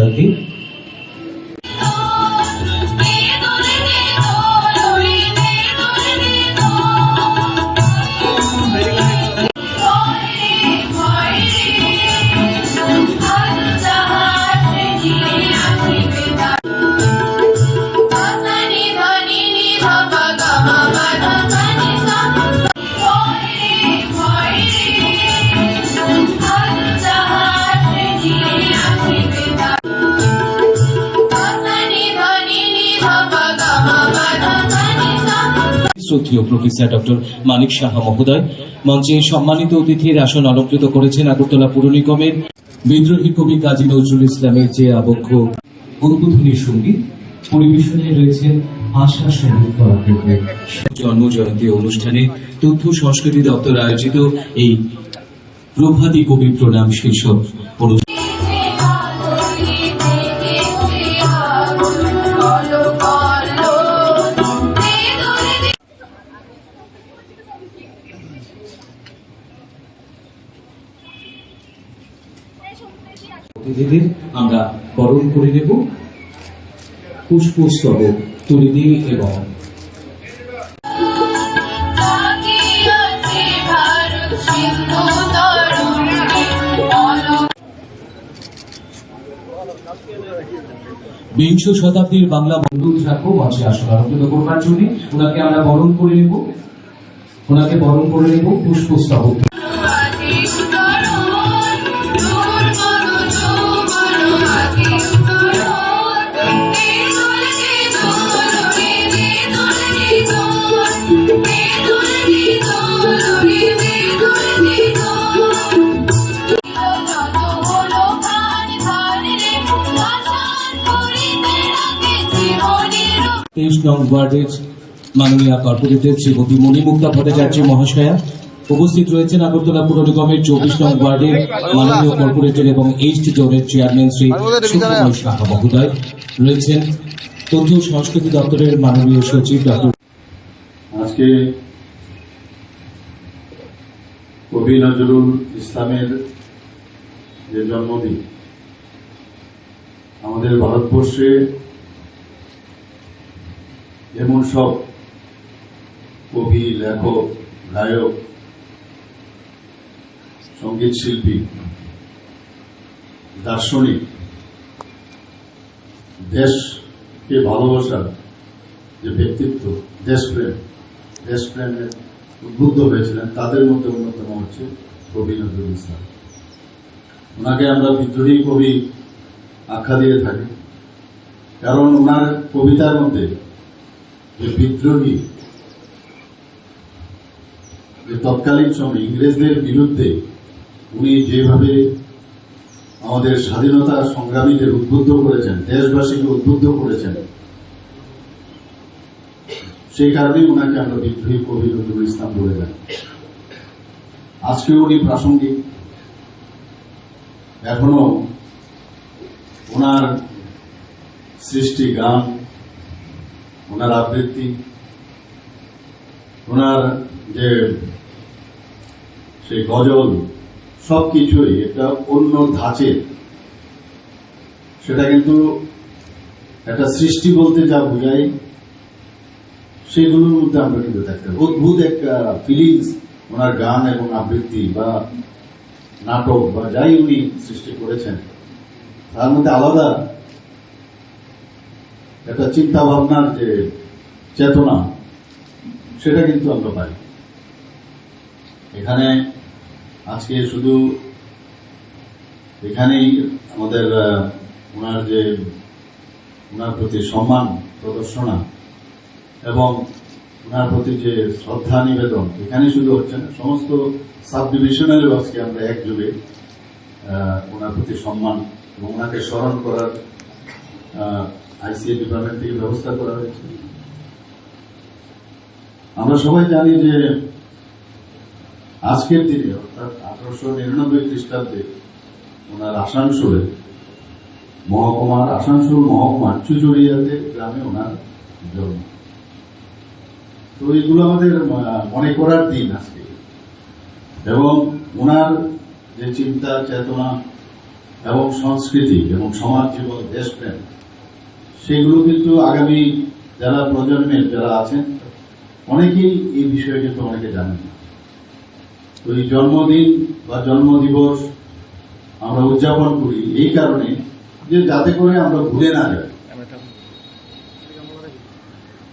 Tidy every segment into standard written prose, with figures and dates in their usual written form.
জয়ন্তী। শ্রদ্ধেয় professor doctor Manik Saha মহোদয় মঞ্চে সম্মানিত অতিথির আসন অলঙ্কৃত করেছেন। আগরতলা পুর নিগমের বিদ্রোহী কবি কাজী নজরুল ইসলামের যে আবক্ষ উদ্বোধনী সঙ্গীত পরিবেশনে রয়েছেন আশা সঙ্গীত কলাকেন্দ্রের জন্ম জয়ন্তী অনুষ্ঠানে তথ্য সংস্কৃতি দপ্তর আয়োজিত এই প্রভাতী কবি প্রণাম শীর্ষক অতিথিদের আমরা বরণ করে নেব পুষ্পস্তবক তুলে দিয়ে এবং বিংশ শতাব্দীর বাংলা বন্ধু থাকবো মঞ্চে আসন অলঙ্কৃত করবার জন্য ওনাকে আমরা বরণ করে নেব পুষ্পস্তবক। নং ওয়ার্ডের মাননীয় কর্পোরেটর শ্রীমতী মণিমুক্তা ভট্টাচার্য মহাশয়া উপস্থিত রয়েছেন। আগরতলা পুর নিগমের 24 নং ওয়ার্ডের মাননীয় কর্পোরেটর এবং ইস্ট জোনের চেয়ারম্যান শ্রী সুখময় সাহা মহোদয় রয়েছেন। তথ্য সংস্কৃতি দপ্তরের মাননীয় সচিব ডক্টর। আজকে কবি নজরুল ইসলামের যে জন্মদিন, আমাদের ভারতবর্ষে যেমন সব কবি, লেখক, গায়ক, সঙ্গীত শিল্পী, দার্শনিক, দেশকে ভালোবাসার যে ব্যক্তিত্ব, দেশপ্রেমের উদ্বুদ্ধ হয়েছিলেন, তাদের মধ্যে অন্যতম হচ্ছে কবি নজরুল ইসলাম। ওনাকে আমরা বিদ্রোহী কবি আখ্যা দিয়ে থাকি, কারণ ওনার কবিতার মধ্যে যে বিদ্রোহী, যে তৎকালীন সময়ে ইংরেজদের বিরুদ্ধে উনি যেভাবে আমাদের স্বাধীনতা সংগ্রামীদের উদ্বুদ্ধ করেছেন, দেশবাসীকে উদ্বুদ্ধ করেছেন, সেই কারণেই ওনাকে আমরা বিদ্রোহী কবি নজরুল ইসলাম বলে যাই। আজকেও উনি প্রাসঙ্গিক, এখনো ওনার সৃষ্টি গান, ওনার আবৃত্তি, ওনার যে সেই গজল, সবকিছুই একটা অন্য ধাঁচের। সেটা কিন্তু একটা সৃষ্টি বলতে যা বোঝায় সেগুলোর মধ্যে আমরা কিন্তু দেখতে অদ্ভুত একটা ফিলিংস ওনার গান এবং আবৃত্তি বা নাটক বা যাই উনি সৃষ্টি করেছেন, তার মধ্যে আলাদা একটা চিন্তা ভাবনার যে চেতনা, সেটা কিন্তু আমরা পাই এখানে। আজকে শুধু এখানেই আমাদের ওনার প্রতি সম্মান প্রদর্শনা এবং ওনার প্রতি যে শ্রদ্ধা নিবেদন এখানে শুধু হচ্ছে না, সমস্ত সাব ডিভিশনালেও আজকে আমরা একযোগে ওনার প্রতি সম্মান এবং ওনাকে স্মরণ করার আইসিএ ডিপার্টমেন্ট থেকে ব্যবস্থা করা হয়েছে। আমরা সবাই জানি যে আজকের দিনে অর্থাৎ 1899 খ্রিস্টাব্দে ওনার আসানসোল মহকুমার চুচুড়িয়াতে গ্রামে ওনার জন্ম। তো এগুলো আমাদের মনে করার দিন আজকে, এবং ওনার যে চিন্তা চেতনা এবং সংস্কৃতি এবং সমাজ জীবন দেশপ্রেম সেগুলো কিন্তু আগামী যারা প্রজন্মের যারা আছেন অনেকেই এই বিষয়ে কিন্তু অনেকে জানেন না। তো এই জন্মদিন বা জন্মদিবস আমরা উদযাপন করি এই কারণে যে যাতে করে আমরা ভুলে না যাই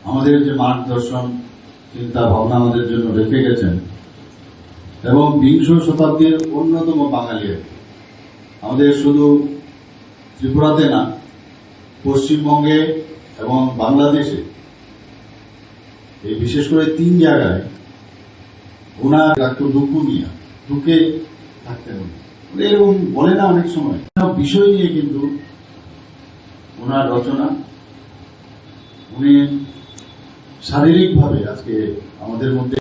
আমাদের যে মার্গদর্শন চিন্তা ভাবনা আমাদের জন্য রেখে গেছেন এবং বিংশ শতাব্দীর অন্যতম বাঙালি আমাদের শুধু ত্রিপুরাতে না পশ্চিমবঙ্গে এবং বাংলাদেশে এই বিশেষ করে 3 জায়গায় ওনার একটু দুঃখে থাকতেন এরকম বলে না অনেক সময় সব বিষয় নিয়ে কিন্তু ওনার রচনা উনি শারীরিকভাবে আজকে আমাদের মধ্যে